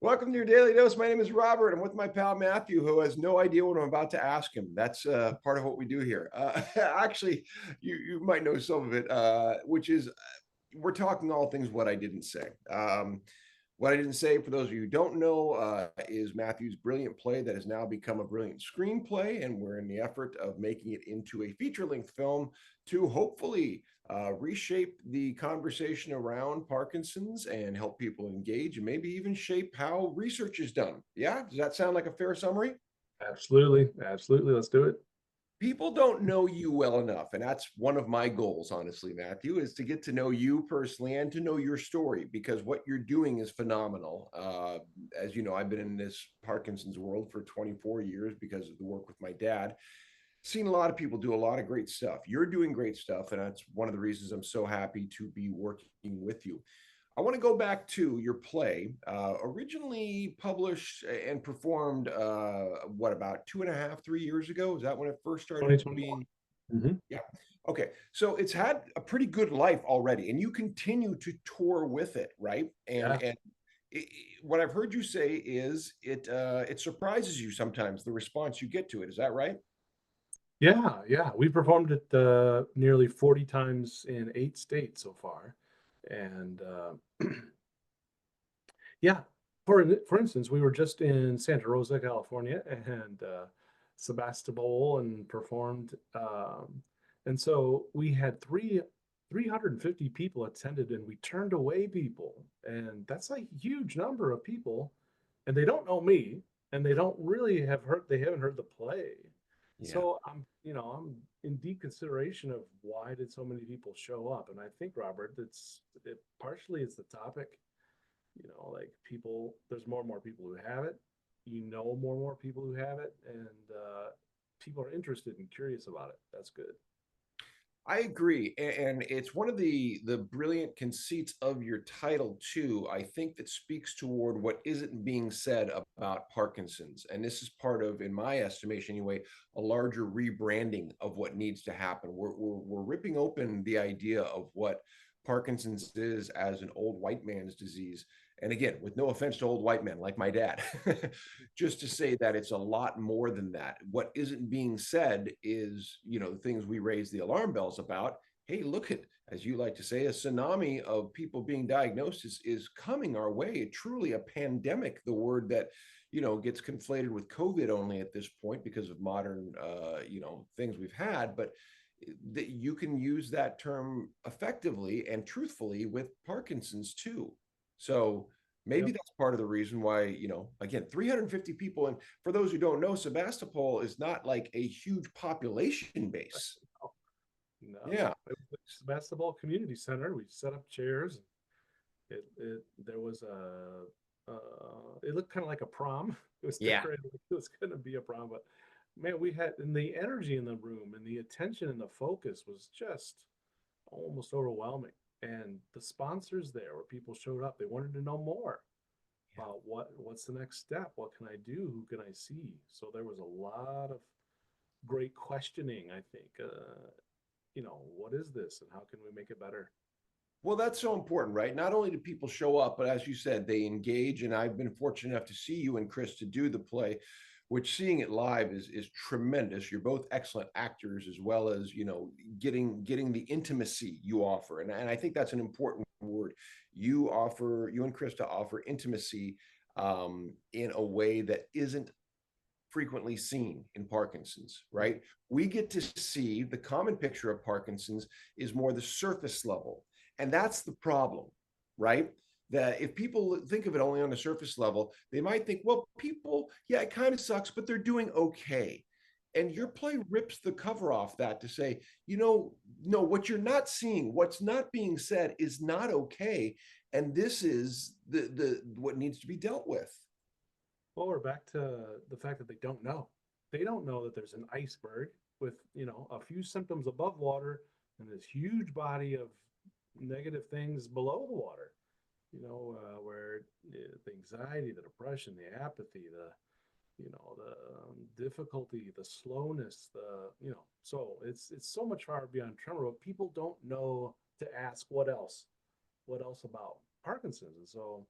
Welcome to your daily dose. My name is Robert. I'm with my pal Matthew, who has no idea what I'm about to ask him. That's part of what we do here. Actually, you might know some of it, which is we're talking all things what I didn't say. What I didn't say, for those of you who don't know, is Matthew's brilliant play that has now become a brilliant screenplay, and we're in the effort of making it into a feature-length film to hopefully reshape the conversation around Parkinson's and help people engage, and maybe even shape how research is done. Yeah, does that sound like a fair summary? Absolutely. Absolutely. Let's do it. People don't know you well enough, and that's one of my goals, honestly, Matthew, is to get to know you personally and to know your story, because what you're doing is phenomenal. As you know, I've been in this Parkinson's world for 24 years because of the work with my dad. Seen a lot of people do a lot of great stuff. You're doing great stuff, and that's one of the reasons I'm so happy to be working with you. I want to go back to your play, originally published and performed, what, about 2.5, 3 years ago? Is that when it first started 2021. being? Hmm. Yeah. Okay. So it's had a pretty good life already, and you continue to tour with it, right? Yeah. What I've heard you say is it surprises you sometimes the response you get to it. Is that right? Yeah. Yeah. We performed it nearly 40 times in 8 states so far. And yeah, for instance, we were just in Santa Rosa, California, and Sebastopol and performed. And so we had 350 people attended, and we turned away people. And that's a huge number of people. And they don't know me, and they don't really they haven't heard the play. Yeah. So I'm in deep consideration of why did so many people show up. And I think, Robert, partially it's the topic, like people, there's more and more people who have it, more and more people who have it, and people are interested and curious about it. That's good. I agree, and it's one of the brilliant conceits of your title too. I think that speaks toward what isn't being said about Parkinson's, and this is part of, in my estimation anyway, a larger rebranding of what needs to happen. We're ripping open the idea of what Parkinson's is as an old white man's disease. And again, with no offense to old white men like my dad, just to say that it's a lot more than that. What isn't being said is, the things we raise the alarm bells about. Hey, look at, as you like to say, a tsunami of people being diagnosed is coming our way. Truly a pandemic, the word that, gets conflated with COVID only at this point because of modern, things we've had. But that you can use that term effectively and truthfully with Parkinson's too. So maybe Yep. that's part of the reason why, again, 350 people. And for those who don't know, Sebastopol is not like a huge population base. No, no. Yeah. It was the basketball community center. We set up chairs. It there was a it looked kind of like a prom. It was Yeah. decorated like it was going to be a prom, but man, we had, and the energy in the room and the attention and the focus was just almost overwhelming. And the sponsors there, where people showed up, they wanted to know more about what's the next step, what can I do, who can I see. So there was a lot of great questioning. I think, what is this, and how can we make it better? Well, that's so important, right? Not only do people show up, but as you said, they engage. And I've been fortunate enough to see you and Chris to do the play, which seeing it live is tremendous. You're both excellent actors, as well as getting the intimacy you offer, and I think that's an important word. You and Chris to offer intimacy in a way that isn't frequently seen in Parkinson's, right? We get to see the common picture of Parkinson's is more the surface level. And that's the problem, right? That if people think of it only on the surface level, they might think, well, people, yeah, it kind of sucks, but they're doing okay. And your play rips the cover off that to say, no, what you're not seeing, what's not being said is not okay. And this is the what needs to be dealt with. Well, we're back to the fact that they don't know. They don't know that there's an iceberg with, a few symptoms above water and this huge body of negative things below the water, where the anxiety, the depression, the apathy, the difficulty, the slowness, so it's so much far beyond tremor, but people don't know to ask what else about Parkinson's. And so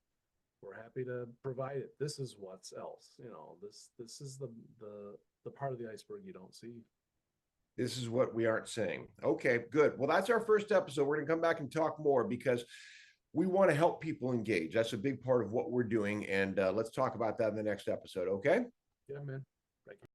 we're happy to provide it. This is what's else, this is the part of the iceberg you don't see. This is what we aren't saying. Okay, good. Well, that's our first episode. We're going to come back and talk more because we want to help people engage. That's a big part of what we're doing. And let's talk about that in the next episode. Okay. Yeah, man. Thank you.